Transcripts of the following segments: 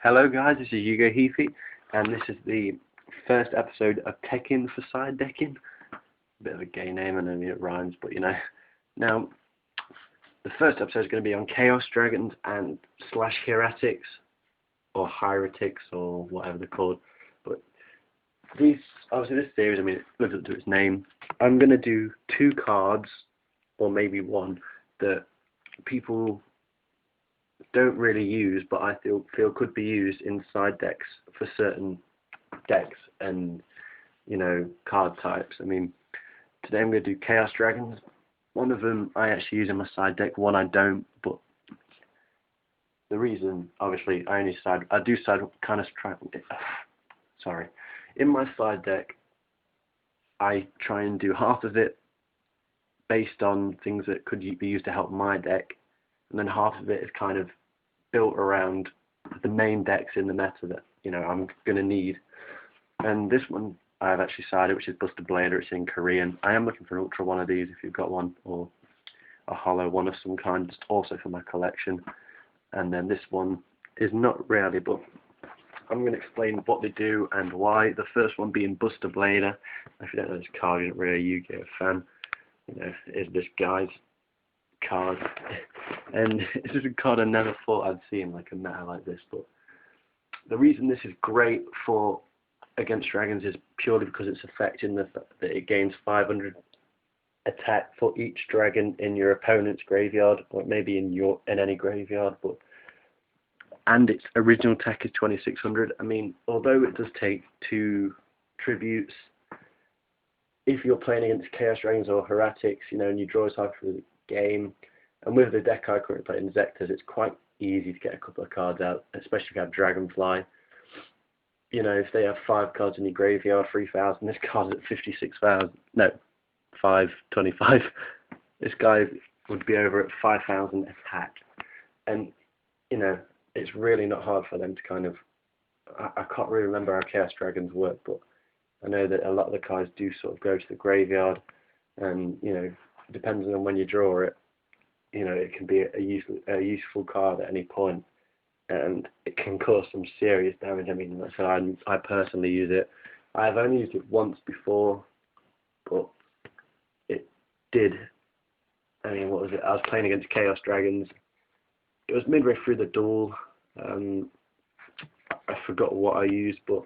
Hello guys, this is Hugo Heafy, and this is the first episode of Teckin for side Deckin. Bit of a gay name, and I mean it rhymes, but you know. Now, the first episode is going to be on Chaos Dragons and slash Heretics, or Hieretics, or whatever they're called. But these, obviously this series, I mean, it lives up to its name. I'm going to do 2 cards, or maybe 1, that people don't really use, but I feel could be used in side decks for certain decks and, you know, card types. I mean, today I'm going to do Chaos Dragons. One of them I actually use in my side deck, one I don't, but the reason, obviously, I do side kind of try. Sorry, in my side deck, I try and do half of it based on things that could be used to help my deck, and then half of it is kind of built around the main decks in the meta that, you know, I'm going to need. And this one I've actually sided, which is Buster Blader. It's in Korean. I am looking for an ultra one of these if you've got one, or a hollow one of some kind, just also for my collection. And then this one is not really, but I'm going to explain what they do and why. The first one being Buster Blader. If you don't know this card, you're not really a Yu-Gi-Oh fan. You know, is this guy's card, and this is a card I never thought I'd see in like a meta like this. But the reason this is great for against dragons is purely because it's affecting the fact that it gains 500 attack for each dragon in your opponent's graveyard, or maybe in any graveyard. But and its original attack is 2600. I mean, although it does take 2 tributes, if you're playing against Chaos Dragons or Heretics, you know, and you draw as hard for the game, and with the deck I currently play in Zectors, it's quite easy to get a couple of cards out, especially if you have Dragonfly. You know, if they have 5 cards in your graveyard, 3000, this card's at 56,000, no, 525. This guy would be over at 5,000 attack, and, you know, it's really not hard for them to kind of, I can't really remember how Chaos Dragons work, but I know that a lot of the cards do sort of go to the graveyard, and, you know, depending on when you draw it, you know, it can be a useful card at any point, and it can cause some serious damage. I mean, like I said, I personally use it. I've only used it once before, but it did. I mean, what was it? I was playing against Chaos Dragons. It was midway through the duel. I forgot what I used, but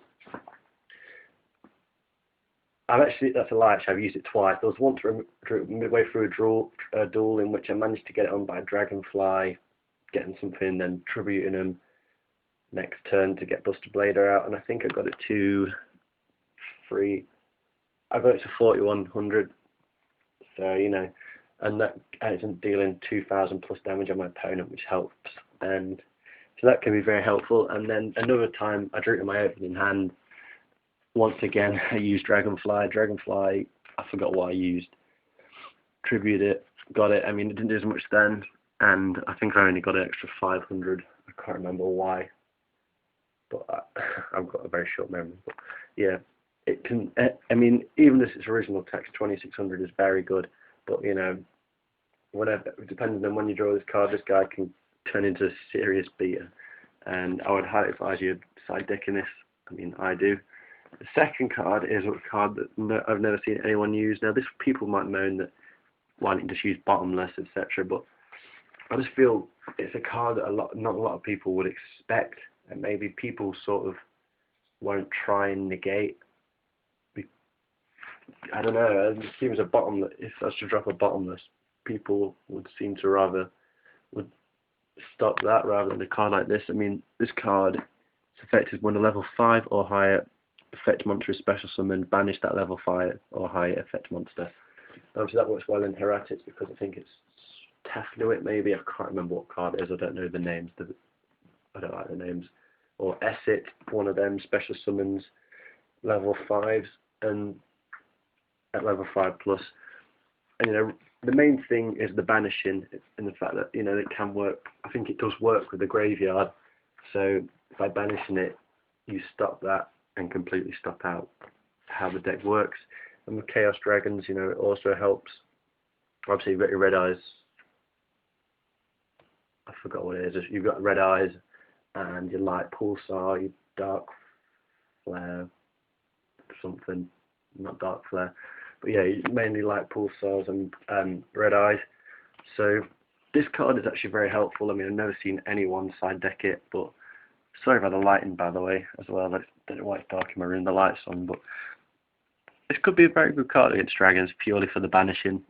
that's a lie, actually. I've used it twice. There was once midway through a duel in which I managed to get it on by Dragonfly, getting something, then tributing him next turn to get Buster Blader out, and I think I got it to 4100. So, you know, and that isn't dealing 2000 plus damage on my opponent, which helps, and so that can be very helpful. And then another time I drew it in my opening hand. Once again, I used Dragonfly. Dragonfly, I forgot what I used. Tribute it, got it. I mean, it didn't do as much then, and I think I only got an extra 500. I can't remember why, but I've got a very short memory. But yeah, it can. I mean, even if its original text 2600 is very good, but you know, whenever, depending on when you draw this card, this guy can turn into a serious beater, and I would highly advise you side decking this. I mean, I do. The second card is a card that I've never seen anyone use. Now, this people might moan that why don't you just use bottomless, etc. But I just feel it's a card that not a lot of people would expect, and maybe people sort of won't try and negate. I don't know. It seems a bottomless. If I should drop a bottomless, people would seem to would stop that rather than a card like this. I mean, this card is effective when a level 5 or higher effect monster is special summon, banish that level 5 or higher effect monster. Obviously that works well in Heretics because I think it's Tefnuit maybe, I can't remember what card it is, I don't know the names, I don't like the names. Or Esset, one of them, special summons level 5s and at level 5 plus. And you know, the main thing is the banishing and the fact that, you know, it can work. I think it does work with the graveyard, so by banishing it you stop that and completely stop out how the deck works. And with Chaos Dragons, you know, it also helps. Obviously, you've got your Red Eyes. I forgot what it is. You've got Red Eyes, and your light pulsar, your dark flare, something, not dark flare, but yeah, mainly light pulsars and red eyes. So this card is actually very helpful. I mean, I've never seen anyone side deck it, but sorry about the lighting, by the way, as well. I don't know why it's dark in my room, the light's on, but this could be a very good card against dragons, purely for the banishing.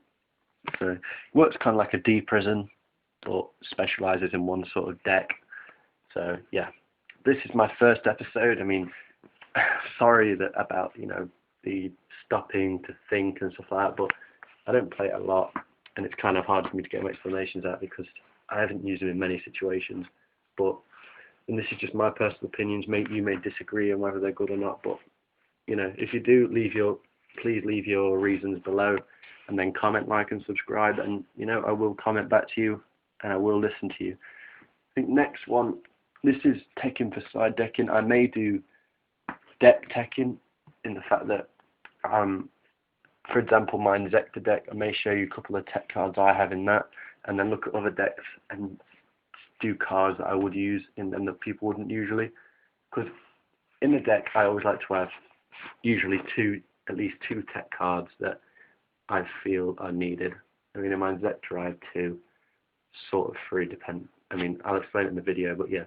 So it works kind of like a D-Prison, but specialises in one sort of deck. So yeah, this is my first episode. I mean, sorry about the stopping to think and stuff like that, but I don't play it a lot, and it's kind of hard for me to get my explanations out because I haven't used them in many situations. And this is just my personal opinions. You may disagree on whether they're good or not, but if you do, please leave your reasons below, and then comment, like, and subscribe, and I will comment back to you, and I will listen to you. I think next one, this is Teckin for side decking. I may do deck Teckin in the fact that, for example, my Inzektor deck, I may show you a couple of tech cards I have in that, and then look at other decks and do cards that I would use in them that people wouldn't usually. Because in the deck, I always like to have usually at least two tech cards that I feel are needed. I mean, in my Inzektor, I have two, sort of three, I mean, I'll explain it in the video, but yeah.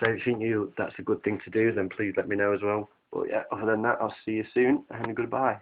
So if you think that's a good thing to do, then please let me know as well. But yeah, other than that, I'll see you soon, and goodbye.